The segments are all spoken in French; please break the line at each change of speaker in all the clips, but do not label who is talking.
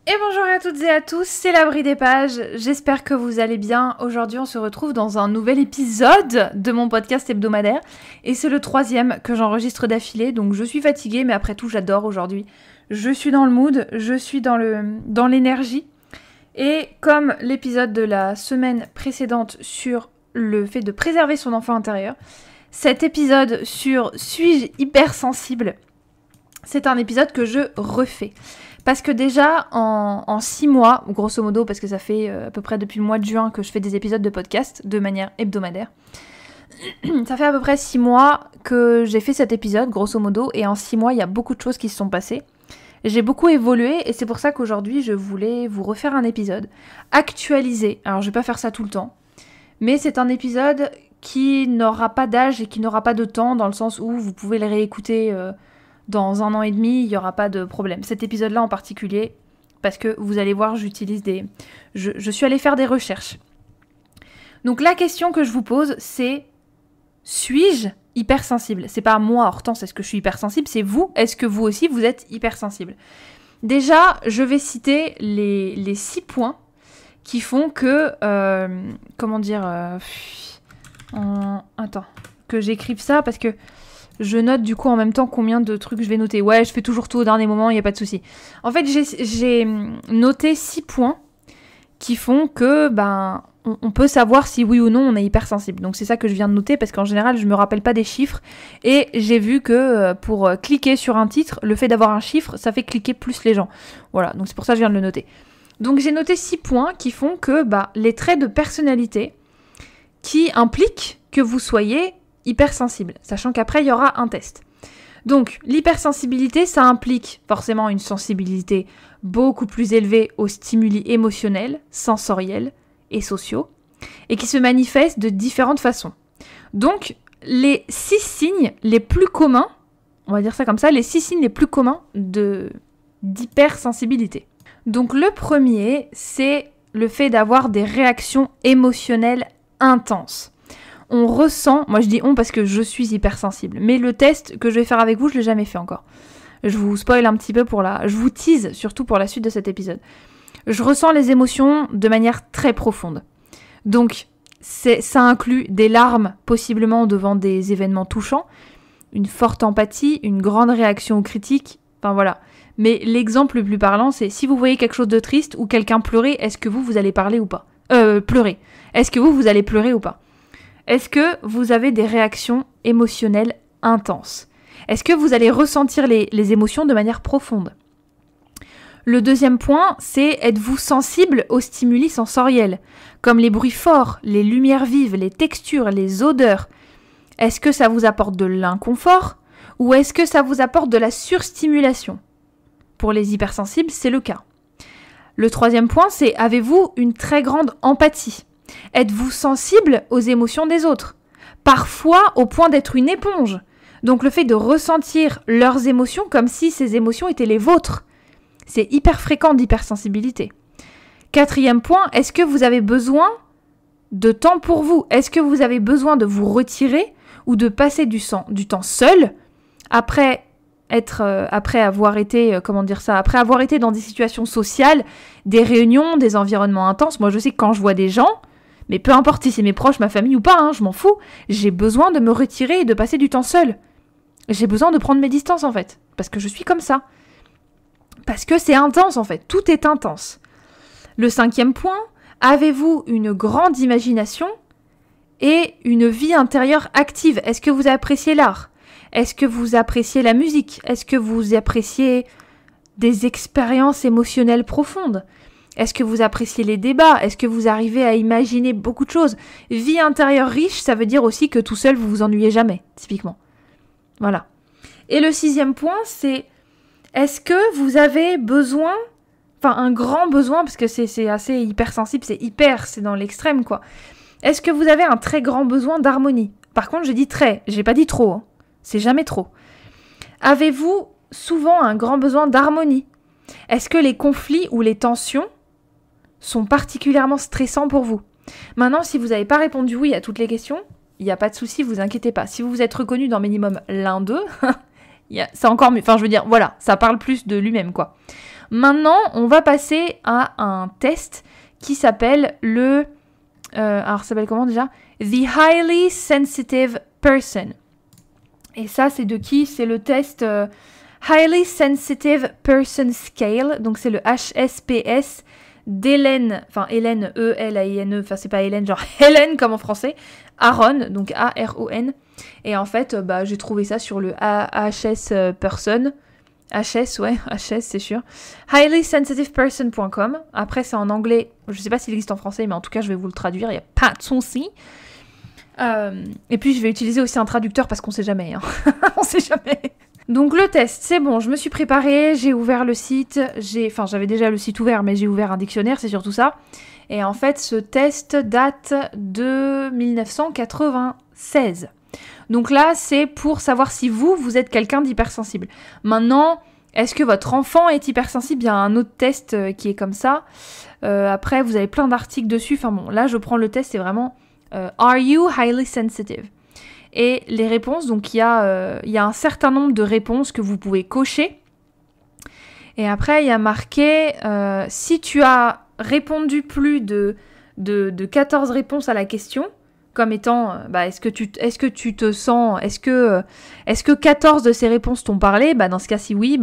Et bonjour à toutes et à tous, c'est l'Abri des Pages, j'espère que vous allez bien. Aujourd'hui on se retrouve dans un nouvel épisode de mon podcast hebdomadaire et c'est le 3e que j'enregistre d'affilée, donc je suis fatiguée mais après tout j'adore aujourd'hui. Je suis dans le mood, je suis dans l'énergie et comme l'épisode de la semaine précédente sur le fait de préserver son enfant intérieur, cet épisode sur suis-je hypersensible, c'est un épisode que je refais. Parce que déjà, en 6 mois, grosso modo, parce que ça fait à peu près depuis le mois de juin que je fais des épisodes de podcast de manière hebdomadaire, ça fait à peu près 6 mois que j'ai fait cet épisode, grosso modo, et en 6 mois, il y a beaucoup de choses qui se sont passées. J'ai beaucoup évolué, et c'est pour ça qu'aujourd'hui, je voulais vous refaire un épisode actualisé. Alors, je vais pas faire ça tout le temps, mais c'est un épisode qui n'aura pas d'âge et qui n'aura pas de temps, dans le sens où vous pouvez le réécouter dans 1 an et demi, il n'y aura pas de problème. Cet épisode-là en particulier, parce que vous allez voir, j'utilise des... Je suis allée faire des recherches. Donc la question que je vous pose, c'est... Suis-je hypersensible ? C'est pas moi, Hortense, est-ce que je suis hypersensible ? C'est vous, est-ce que vous aussi, vous êtes hypersensible ? Déjà, je vais citer les 6 points qui font que... Attends, que j'écrive ça, parce que... Je note du coup en même temps combien de trucs je vais noter. Ouais, je fais toujours tout au dernier moment, il n'y a pas de souci. En fait, j'ai noté 6 points qui font que on peut savoir si oui ou non on est hypersensible. Donc c'est ça que je viens de noter parce qu'en général, je me rappelle pas des chiffres. Et j'ai vu que pour cliquer sur un titre, le fait d'avoir un chiffre, ça fait cliquer plus les gens. Voilà, donc c'est pour ça que je viens de le noter. Donc j'ai noté 6 points qui font que les traits de personnalité qui impliquent que vous soyez hypersensible, sachant qu'après il y aura un test. Donc l'hypersensibilité, ça implique forcément une sensibilité beaucoup plus élevée aux stimuli émotionnels, sensoriels et sociaux, et qui se manifeste de différentes façons. Donc les 6 signes les plus communs, on va dire ça comme ça, les 6 signes les plus communs d'hypersensibilité. Donc le premier, c'est le fait d'avoir des réactions émotionnelles intenses. On ressent, moi je dis on parce que je suis hypersensible, mais le test que je vais faire avec vous, je l'ai jamais fait encore. Je vous spoil un petit peu je vous tease surtout pour la suite de cet épisode. Je ressens les émotions de manière très profonde. Donc ça inclut des larmes possiblement devant des événements touchants, une forte empathie, une grande réaction aux critiques, enfin voilà. Mais l'exemple le plus parlant, c'est si vous voyez quelque chose de triste ou quelqu'un pleurer, est-ce que vous allez parler ou pas ? Pleurer. Est-ce que vous allez pleurer ou pas ? Est-ce que vous avez des réactions émotionnelles intenses ? Est-ce que vous allez ressentir les émotions de manière profonde ? Le deuxième point, c'est êtes-vous sensible aux stimuli sensoriels, comme les bruits forts, les lumières vives, les textures, les odeurs ? Est-ce que ça vous apporte de l'inconfort ou est-ce que ça vous apporte de la surstimulation ? Pour les hypersensibles, c'est le cas. Le troisième point, c'est avez-vous une très grande empathie ? Êtes-vous sensible aux émotions des autres ? Parfois au point d'être une éponge. Donc le fait de ressentir leurs émotions comme si ces émotions étaient les vôtres. C'est hyper fréquent d'hypersensibilité. Quatrième point, est-ce que vous avez besoin de temps pour vous ? Est-ce que vous avez besoin de vous retirer ou de passer du temps seul après avoir été dans des situations sociales, des réunions, des environnements intenses ? Moi je sais que quand je vois des gens, mais peu importe si c'est mes proches, ma famille ou pas, je m'en fous. J'ai besoin de me retirer et de passer du temps seul. J'ai besoin de prendre mes distances en fait. Parce que je suis comme ça. Parce que c'est intense en fait. Tout est intense. Le 5e point, avez-vous une grande imagination et une vie intérieure active ? Est-ce que vous appréciez l'art ? Est-ce que vous appréciez la musique ? Est-ce que vous appréciez des expériences émotionnelles profondes ? Est-ce que vous appréciez les débats ? Est-ce que vous arrivez à imaginer beaucoup de choses ? Vie intérieure riche, ça veut dire aussi que tout seul, vous vous ennuyez jamais, typiquement. Voilà. Et le 6e point, c'est est-ce que vous avez besoin, un grand besoin, parce que c'est assez hypersensible, c'est dans l'extrême, quoi. Est-ce que vous avez un très grand besoin d'harmonie ? Par contre, j'ai dit très, j'ai pas dit trop, c'est jamais trop. Avez-vous souvent un grand besoin d'harmonie ? Est-ce que les conflits ou les tensions sont particulièrement stressants pour vous ? Maintenant, si vous n'avez pas répondu oui à toutes les questions, il n'y a pas de souci, vous inquiétez pas. Si vous vous êtes reconnu dans minimum l'un d'eux, c'est encore mieux. Enfin, je veux dire, voilà, ça parle plus de lui-même, quoi. Maintenant, on va passer à un test qui s'appelle le... alors, ça s'appelle comment déjà? The Highly Sensitive Person. Et ça, c'est de qui? C'est le test Highly Sensitive Person Scale. Donc, c'est le HSPS d'Hélène, enfin Hélène, E-L-A-I-N-E, enfin c'est pas Hélène, genre Hélène comme en français, Aron, donc A-R-O-N. Et en fait, j'ai trouvé ça sur le HS Person. HS, ouais, HS, c'est sûr. Highlysensitiveperson.com. Après, c'est en anglais. Je sais pas s'il existe en français, mais en tout cas, je vais vous le traduire. Il n'y a pas de souci. Et puis, je vais utiliser aussi un traducteur parce qu'on sait jamais. Hein. On sait jamais. Donc, le test, c'est bon. Je me suis préparée. J'ai ouvert le site. Enfin, j'avais déjà le site ouvert, mais j'ai ouvert un dictionnaire. C'est surtout ça. Et en fait, ce test date de 1996. Donc là, c'est pour savoir si vous êtes quelqu'un d'hypersensible. Maintenant, est-ce que votre enfant est hypersensible? Il y a un autre test qui est comme ça. Après, vous avez plein d'articles dessus. Enfin bon, là, je prends le test, c'est vraiment Are you highly sensitive? Et les réponses, donc il y a un certain nombre de réponses que vous pouvez cocher. Et après, il y a marqué si tu as répondu plus de 14 réponses à la question, comme étant, est-ce que tu te sens, est-ce que 14 de ces réponses t'ont parlé? Dans ce cas-ci, oui,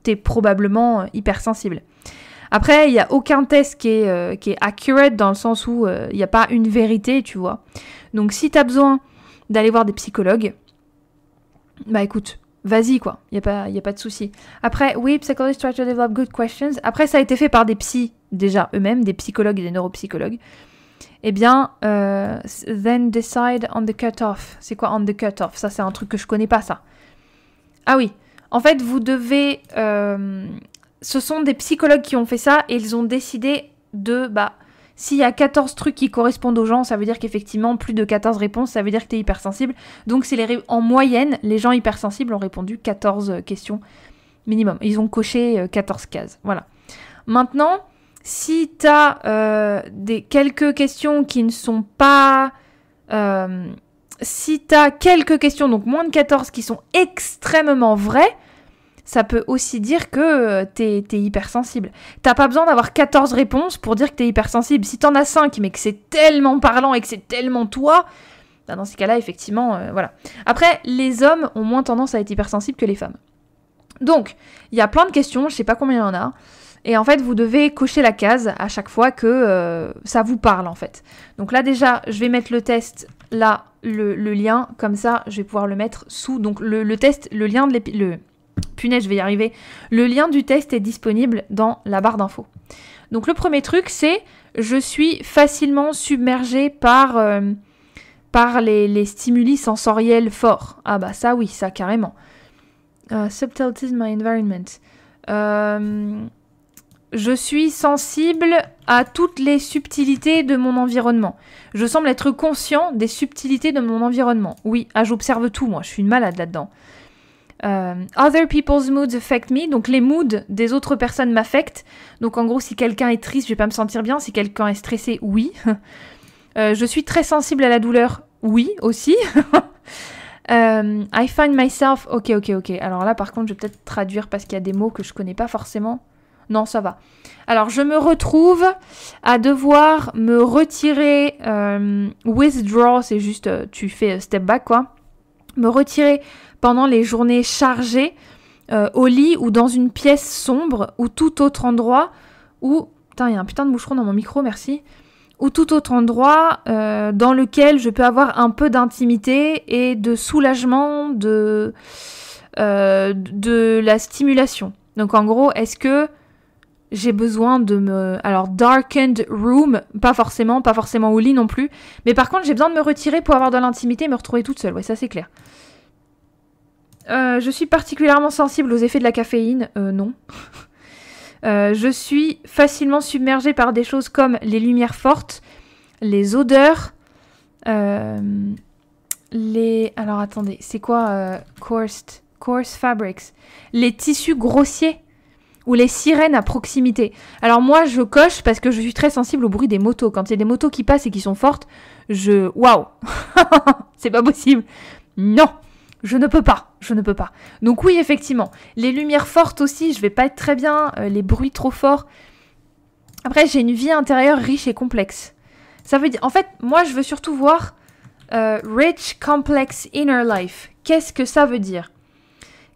t'es probablement hypersensible. Après, il n'y a aucun test qui est accurate dans le sens où il n'y a pas une vérité, tu vois. Donc, si t'as besoin d'aller voir des psychologues, écoute, vas-y, quoi. Il n'y a pas de souci. Après, oui, psychologists try to develop good questions. Après, ça a été fait par des psys, déjà, eux-mêmes, des psychologues et des neuropsychologues. Eh bien, then decide on the cutoff. C'est quoi on the cutoff? Ça, c'est un truc que je connais pas, ça. Ah oui. En fait, vous devez... ce sont des psychologues qui ont fait ça et ils ont décidé de... s'il y a 14 trucs qui correspondent aux gens, ça veut dire qu'effectivement, plus de 14 réponses, ça veut dire que tu es hypersensible. Donc, en moyenne, les gens hypersensibles ont répondu 14 questions minimum. Ils ont coché 14 cases. Voilà. Maintenant... Si tu as quelques questions qui ne sont pas... si tu as quelques questions, donc moins de 14, qui sont extrêmement vraies, ça peut aussi dire que t'es hypersensible. T'as pas besoin d'avoir 14 réponses pour dire que t'es hypersensible. Si t'en as 5, mais que c'est tellement parlant et que c'est tellement toi, dans ces cas-là, effectivement, voilà. Après, les hommes ont moins tendance à être hypersensibles que les femmes. Donc, il y a plein de questions, je sais pas combien il y en a. Et en fait, vous devez cocher la case à chaque fois que ça vous parle, en fait. Donc là, déjà, je vais mettre le test, là, le lien. Comme ça, je vais pouvoir le mettre sous. Donc le test, le lien de punaise, je vais y arriver. Le lien du test est disponible dans la barre d'infos. Donc le premier truc, c'est je suis facilement submergée par les stimuli sensoriels forts. Ah ça oui, ça carrément. Subtleties in my environment. Je suis sensible à toutes les subtilités de mon environnement. Je semble être conscient des subtilités de mon environnement. Oui, j'observe tout, moi. Je suis une malade là-dedans. Other people's moods affect me. Donc, les moods des autres personnes m'affectent. Donc, en gros, si quelqu'un est triste, je vais pas me sentir bien. Si quelqu'un est stressé, oui. Je suis très sensible à la douleur. Oui, aussi. I find myself... Ok. Alors là, par contre, je vais peut-être traduire parce qu'il y a des mots que je connais pas forcément. Non, ça va. Alors, je me retrouve à devoir me retirer... withdraw, c'est juste, tu fais step back, quoi. Me retirer pendant les journées chargées au lit ou dans une pièce sombre ou tout autre endroit où... Putain, il y a un putain de moucheron dans mon micro, merci. Ou tout autre endroit dans lequel je peux avoir un peu d'intimité et de soulagement de la stimulation. Donc, en gros, est-ce que... j'ai besoin de me... Alors, darkened room, pas forcément au lit non plus. Mais par contre, j'ai besoin de me retirer pour avoir de l'intimité et me retrouver toute seule. Ouais, ça c'est clair. Je suis particulièrement sensible aux effets de la caféine. Non. Je suis facilement submergée par des choses comme les lumières fortes, les odeurs, Alors, attendez, c'est quoi coarse fabrics? Les tissus grossiers. Ou les sirènes à proximité. Alors moi, je coche parce que je suis très sensible au bruit des motos. Quand il y a des motos qui passent et qui sont fortes, waouh. C'est pas possible. Non, je ne peux pas. je ne peux pas. Donc oui, effectivement, les lumières fortes aussi, je vais pas être très bien, les bruits trop forts. Après, j'ai une vie intérieure riche et complexe. Ça veut dire, en fait, moi, je veux surtout voir rich, complex inner life. Qu'est-ce que ça veut dire?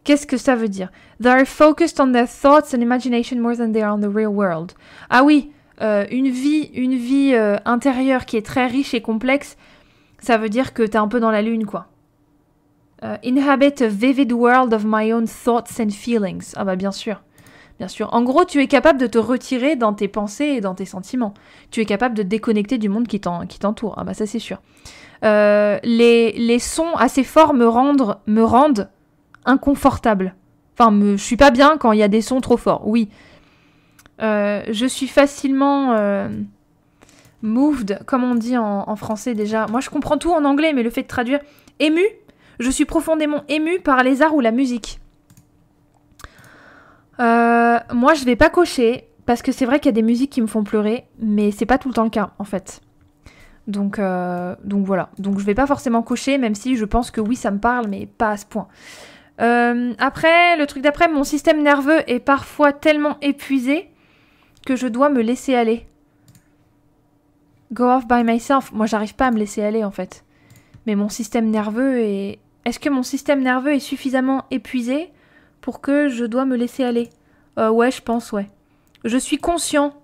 Qu'est-ce que ça veut dire? They are focused on their thoughts and imagination more than they are on the real world. Ah oui, une vie intérieure qui est très riche et complexe, ça veut dire que t'es un peu dans la lune, quoi. Inhabit a vivid world of my own thoughts and feelings. Ah bah bien sûr. Bien sûr. En gros, tu es capable de te retirer dans tes pensées et dans tes sentiments. Tu es capable de déconnecter du monde qui t'entoure. Ah bah ça c'est sûr. Les sons assez forts me rendent inconfortable. Enfin, je suis pas bien quand il y a des sons trop forts. Oui. Je suis facilement moved, comme on dit en français déjà. Moi, je comprends tout en anglais, mais le fait de traduire ému, je suis profondément ému par les arts ou la musique. Moi, je vais pas cocher parce que c'est vrai qu'il y a des musiques qui me font pleurer, mais c'est pas tout le temps le cas en fait. Donc voilà. Donc je vais pas forcément cocher, même si je pense que oui, ça me parle, mais pas à ce point. Après, le truc d'après, mon système nerveux est parfois tellement épuisé que je dois me laisser aller. Go off by myself. Moi, j'arrive pas à me laisser aller en fait. Mais mon système nerveux est... Est-ce que mon système nerveux est suffisamment épuisé pour que je dois me laisser aller? Ouais, je pense, ouais. Je suis conscient.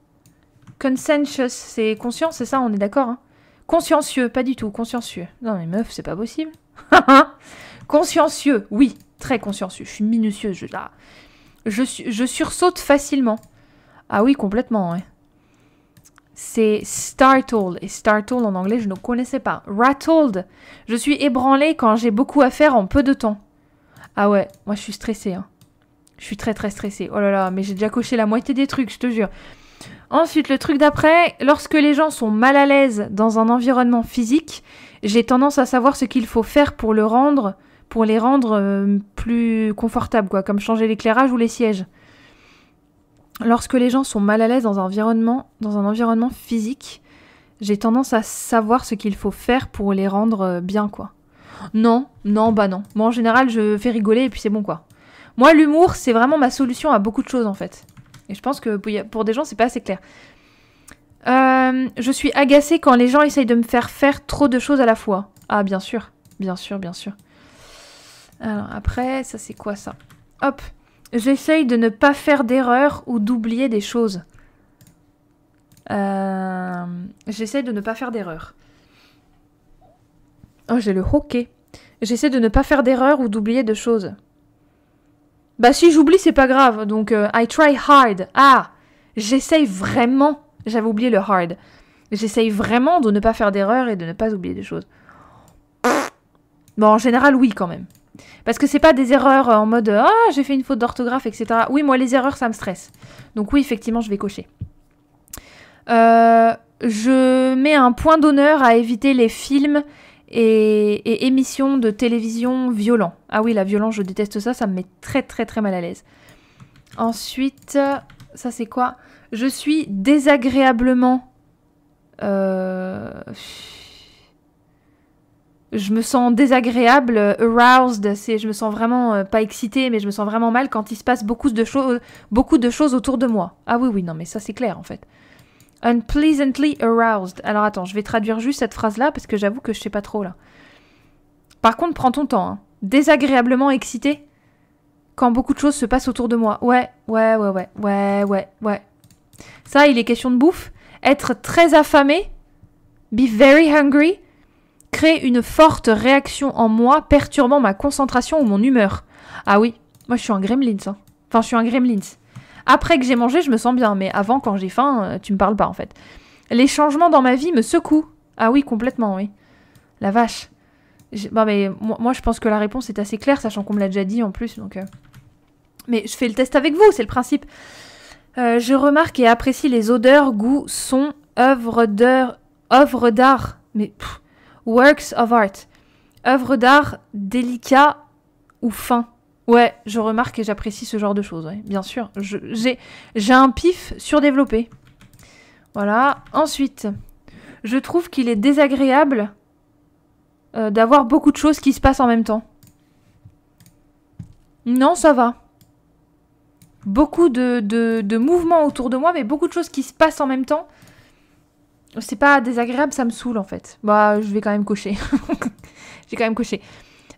Conscientious, c'est conscient, c'est ça, on est d'accord, hein? Consciencieux, pas du tout, consciencieux. Non mais meuf, c'est pas possible. Consciencieux, oui, très consciencieux. Je suis minutieuse, je sursaute facilement. Ah oui, complètement, ouais. C'est startled. Et startled en anglais, je ne connaissais pas. Rattled. Je suis ébranlée quand j'ai beaucoup à faire en peu de temps. Ah ouais, moi je suis stressée. Hein. Je suis très très stressée. Oh là là, mais j'ai déjà coché la moitié des trucs, je te jure. Ensuite, le truc d'après, lorsque les gens sont mal à l'aise dans un environnement physique, j'ai tendance à savoir ce qu'il faut faire pour les rendre plus confortables, quoi, comme changer l'éclairage ou les sièges. Lorsque les gens sont mal à l'aise dans un environnement physique, j'ai tendance à savoir ce qu'il faut faire pour les rendre bien, quoi. Non. Moi, en général, je fais rigoler et puis c'est bon, quoi. Moi, l'humour, c'est vraiment ma solution à beaucoup de choses, en fait. Et je pense que pour des gens, c'est pas assez clair. Je suis agacée quand les gens essayent de me faire trop de choses à la fois. Ah, bien sûr. Bien sûr. Alors, après, ça, c'est quoi, ça? Hop. J'essaye de ne pas faire d'erreurs ou d'oublier des choses. J'essaye de ne pas faire d'erreurs. Oh, j'ai le hockey. J'essaie de ne pas faire d'erreurs ou d'oublier de choses. Bah si j'oublie, c'est pas grave. Donc, I try hard. Ah, j'essaye vraiment. J'avais oublié le hard. J'essaye vraiment de ne pas faire d'erreurs et de ne pas oublier des choses. Bon, en général, oui, quand même. Parce que c'est pas des erreurs en mode « Ah, j'ai fait une faute d'orthographe, etc. » Oui, moi, les erreurs, ça me stresse. Donc oui, effectivement, je vais cocher. Je mets un point d'honneur à éviter les films et émissions de télévision violents. Ah oui, la violence, je déteste ça, ça me met très très très mal à l'aise. Ensuite, ça c'est quoi? Je suis désagréablement... Je me sens désagréable, aroused, je me sens vraiment pas excitée, mais je me sens vraiment mal quand il se passe beaucoup de choses autour de moi. Ah oui, non mais ça c'est clair en fait. Unpleasantly aroused. Alors attends, je vais traduire juste cette phrase-là parce que j'avoue que je sais pas trop là. Par contre, prends ton temps. Hein. Désagréablement excité quand beaucoup de choses se passent autour de moi. Ouais. Ça, il est question de bouffe. Être très affamé, be very hungry, crée une forte réaction en moi, perturbant ma concentration ou mon humeur. Ah oui, moi je suis un gremlins. Hein. Enfin, je suis un gremlins. Après que j'ai mangé, je me sens bien, mais avant, quand j'ai faim, tu me parles pas en fait. Les changements dans ma vie me secouent. Ah oui, complètement, oui. La vache. Bon, mais moi, je pense que la réponse est assez claire, sachant qu'on me l'a déjà dit en plus, donc... Mais je fais le test avec vous, c'est le principe. Je remarque et apprécie les odeurs, goûts, sons, œuvres d'art. Mais... works of art. Œuvres d'art délicats ou fins. Ouais, je remarque et j'apprécie ce genre de choses, ouais, bien sûr. J'ai un pif surdéveloppé. Voilà. Ensuite, je trouve qu'il est désagréable d'avoir beaucoup de choses qui se passent en même temps. Non, ça va. Beaucoup de mouvements autour de moi, mais beaucoup de choses qui se passent en même temps. C'est pas désagréable, ça me saoule en fait. Bah, je vais quand même cocher. J'ai quand même coché.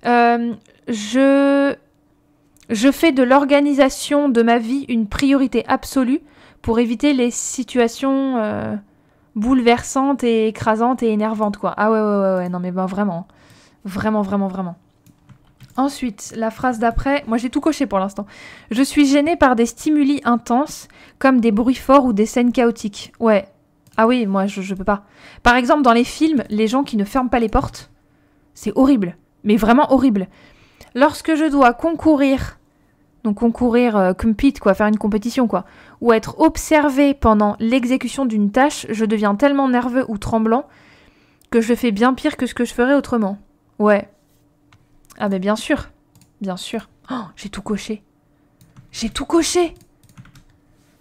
Je fais de l'organisation de ma vie une priorité absolue pour éviter les situations bouleversantes et écrasantes et énervantes, quoi. Ah ouais, non mais bah vraiment. Vraiment. Ensuite, la phrase d'après, moi j'ai tout coché pour l'instant. Je suis gênée par des stimuli intenses, comme des bruits forts ou des scènes chaotiques. Ouais. Ah oui, moi je peux pas. Par exemple, dans les films, les gens qui ne ferment pas les portes, c'est horrible. Mais vraiment horrible. Lorsque je dois concourir, donc compete, quoi, faire une compétition, quoi, ou être observé pendant l'exécution d'une tâche, je deviens tellement nerveux ou tremblant que je fais bien pire que ce que je ferais autrement. Ouais. Ah mais bien sûr. Oh, j'ai tout coché.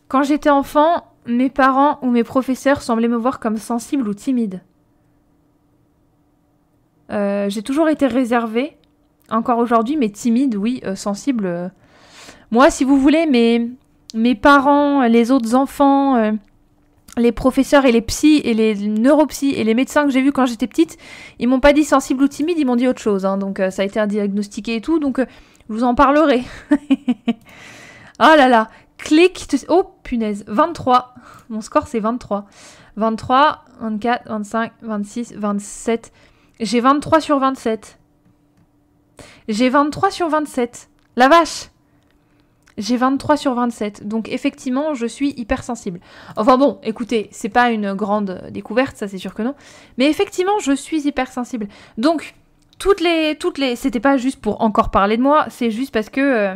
Quand j'étais enfant, mes parents ou mes professeurs semblaient me voir comme sensible ou timide. J'ai toujours été réservée, encore aujourd'hui, mais timide, oui, sensible. Moi, si vous voulez, mes parents, les autres enfants, les professeurs et les psys et les neuropsys et les médecins que j'ai vus quand j'étais petite, ils m'ont pas dit sensible ou timide, ils m'ont dit autre chose. Hein, donc ça a été diagnostiqué et tout, donc je vous en parlerai. Oh là là, clic. Oh punaise, 23. Mon score c'est 23. 23, 24, 25, 26, 27. J'ai 23 sur 27. La vache! J'ai 23 sur 27. Donc effectivement, je suis hypersensible. Enfin bon, écoutez, c'est pas une grande découverte, ça c'est sûr que non. Mais effectivement, je suis hypersensible. Donc, toutes les... C'était pas juste pour encore parler de moi, c'est juste parce que...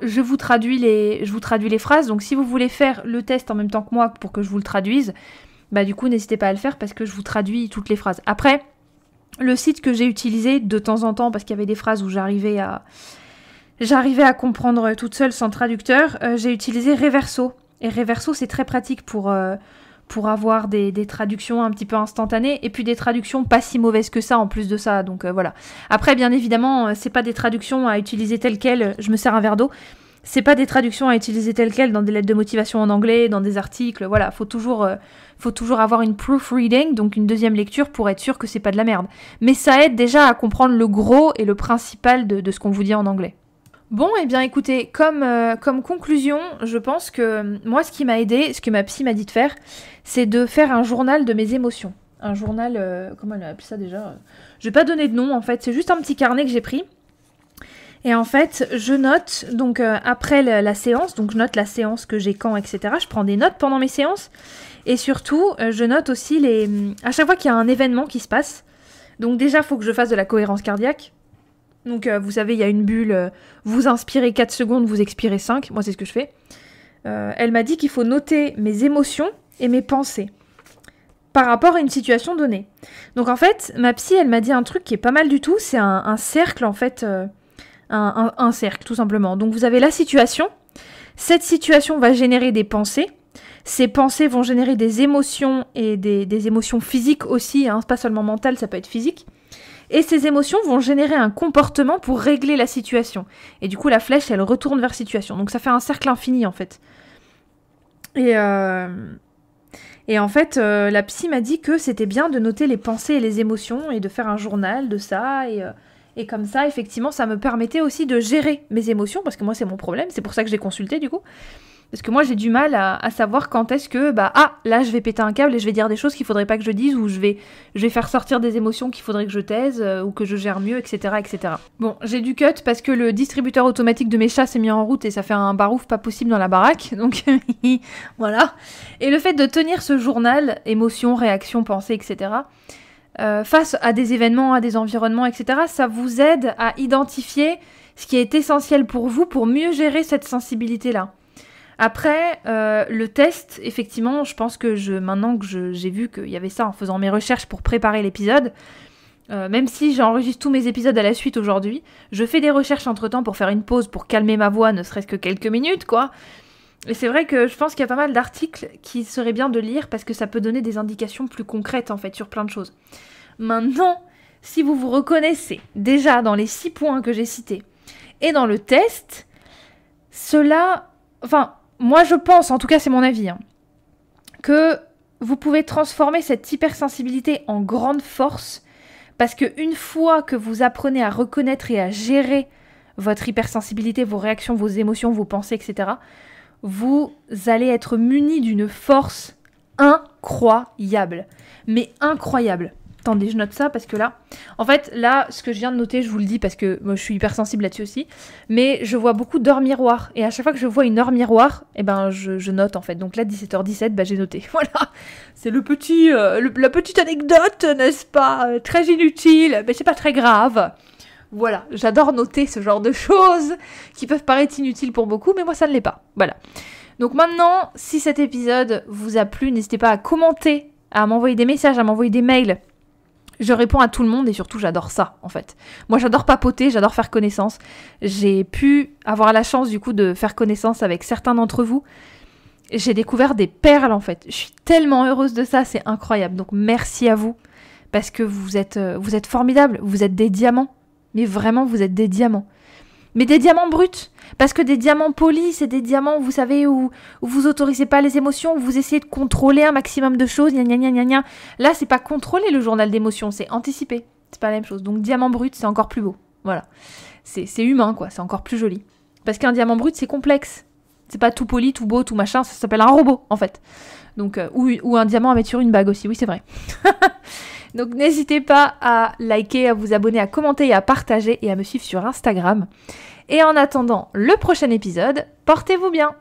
je vous traduis les phrases. Donc si vous voulez faire le test en même temps que moi pour que je vous le traduise, du coup, n'hésitez pas à le faire parce que je vous traduis toutes les phrases. Après, le site que j'ai utilisé de temps en temps, parce qu'il y avait des phrases où j'arrivais à comprendre toute seule sans traducteur, j'ai utilisé Reverso. Et Reverso, c'est très pratique pour avoir des traductions un petit peu instantanées, et puis des traductions pas si mauvaises que ça en plus de ça, donc voilà. Après, bien évidemment, c'est pas des traductions à utiliser telles quelles, je me sers un verre d'eau, c'est pas des traductions à utiliser telles quelles dans des lettres de motivation en anglais, dans des articles, voilà, faut toujours avoir une proofreading, donc une deuxième lecture pour être sûr que c'est pas de la merde. Mais ça aide déjà à comprendre le gros et le principal de ce qu'on vous dit en anglais. Bon, eh bien écoutez, comme conclusion, je pense que moi ce qui m'a aidé, ce que ma psy m'a dit de faire, c'est de faire un journal de mes émotions. Un journal, comment elle a appelé ça déjà? Je vais pas donner de nom en fait, c'est juste un petit carnet que j'ai pris. Et en fait, je note, donc après la séance, donc je note la séance que j'ai quand, etc. Je prends des notes pendant mes séances. Et surtout, je note aussi à chaque fois qu'il y a un événement qui se passe. Donc déjà, il faut que je fasse de la cohérence cardiaque. Donc vous savez, il y a une bulle, vous inspirez 4 secondes, vous expirez 5. Moi, c'est ce que je fais. Elle m'a dit qu'il faut noter mes émotions et mes pensées par rapport à une situation donnée. Donc en fait, ma psy, elle m'a dit un truc qui est pas mal du tout. C'est un cercle, en fait. Un cercle, tout simplement. Donc vous avez la situation. Cette situation va générer des pensées. Ces pensées vont générer des émotions et des émotions physiques aussi. Hein, c'est pas seulement mental, ça peut être physique. Et ces émotions vont générer un comportement pour régler la situation. Et du coup, la flèche, elle retourne vers situation. Donc ça fait un cercle infini, en fait. Et en fait, la psy m'a dit que c'était bien de noter les pensées et les émotions et de faire un journal de ça. Et comme ça, effectivement, ça me permettait aussi de gérer mes émotions, parce que moi, c'est mon problème. C'est pour ça que j'ai consulté, du coup. Parce que moi, j'ai du mal à savoir quand est-ce que, là, je vais péter un câble et je vais dire des choses qu'il faudrait pas que je dise, ou je vais faire sortir des émotions qu'il faudrait que je taise, ou que je gère mieux, etc., etc. Bon, j'ai du cut parce que le distributeur automatique de mes chats s'est mis en route et ça fait un barouf pas possible dans la baraque, donc voilà. Et le fait de tenir ce journal, émotions, réactions, pensées, etc., face à des événements, à des environnements, etc., ça vous aide à identifier ce qui est essentiel pour vous pour mieux gérer cette sensibilité-là. Après, le test, effectivement, je pense que maintenant que j'ai vu qu'il y avait ça en faisant mes recherches pour préparer l'épisode, même si j'enregistre tous mes épisodes à la suite aujourd'hui, je fais des recherches entre-temps pour faire une pause, pour calmer ma voix, ne serait-ce que quelques minutes, quoi. Et c'est vrai que je pense qu'il y a pas mal d'articles qui seraient bien de lire parce que ça peut donner des indications plus concrètes, en fait, sur plein de choses. Maintenant, si vous vous reconnaissez déjà dans les 6 points que j'ai cités, Et dans le test, cela... Enfin, moi je pense, en tout cas c'est mon avis, hein, que vous pouvez transformer cette hypersensibilité en grande force parce qu'une fois que vous apprenez à reconnaître et à gérer votre hypersensibilité, vos réactions, vos émotions, vos pensées, etc., vous allez être muni d'une force incroyable. Mais incroyable. Attendez, je note ça parce que là... En fait, là, ce que je viens de noter, je vous le dis parce que moi, je suis hypersensible là-dessus aussi, mais je vois beaucoup d'heures miroirs. Et à chaque fois que je vois une heure miroir, eh ben, je note en fait. Donc là, 17h17, bah, j'ai noté. Voilà. C'est la petite anecdote, n'est-ce pas? Très inutile, mais c'est pas très grave. Voilà, j'adore noter ce genre de choses qui peuvent paraître inutiles pour beaucoup, mais moi ça ne l'est pas. Voilà. Donc maintenant, si cet épisode vous a plu, n'hésitez pas à commenter, à m'envoyer des messages, à m'envoyer des mails. Je réponds à tout le monde et surtout j'adore ça en fait. Moi j'adore papoter, j'adore faire connaissance. J'ai pu avoir la chance du coup de faire connaissance avec certains d'entre vous. J'ai découvert des perles en fait. Je suis tellement heureuse de ça, c'est incroyable. Donc merci à vous parce que vous êtes formidables, vous êtes des diamants. Mais vraiment, vous êtes des diamants. Mais des diamants bruts. Parce que des diamants polis, c'est des diamants, vous savez, où vous autorisez pas les émotions, où vous essayez de contrôler un maximum de choses, gna gna gna gna gna. Là, c'est pas contrôler le journal d'émotions, c'est anticiper. C'est pas la même chose. Donc, diamant brut, c'est encore plus beau. Voilà. C'est humain, quoi. C'est encore plus joli. Parce qu'un diamant brut, c'est complexe. C'est pas tout poli, tout beau, tout machin. Ça s'appelle un robot, en fait. Donc, ou un diamant à mettre sur une bague aussi. Oui, c'est vrai. Donc n'hésitez pas à liker, à vous abonner, à commenter et à partager et à me suivre sur Instagram. Et en attendant le prochain épisode, portez-vous bien!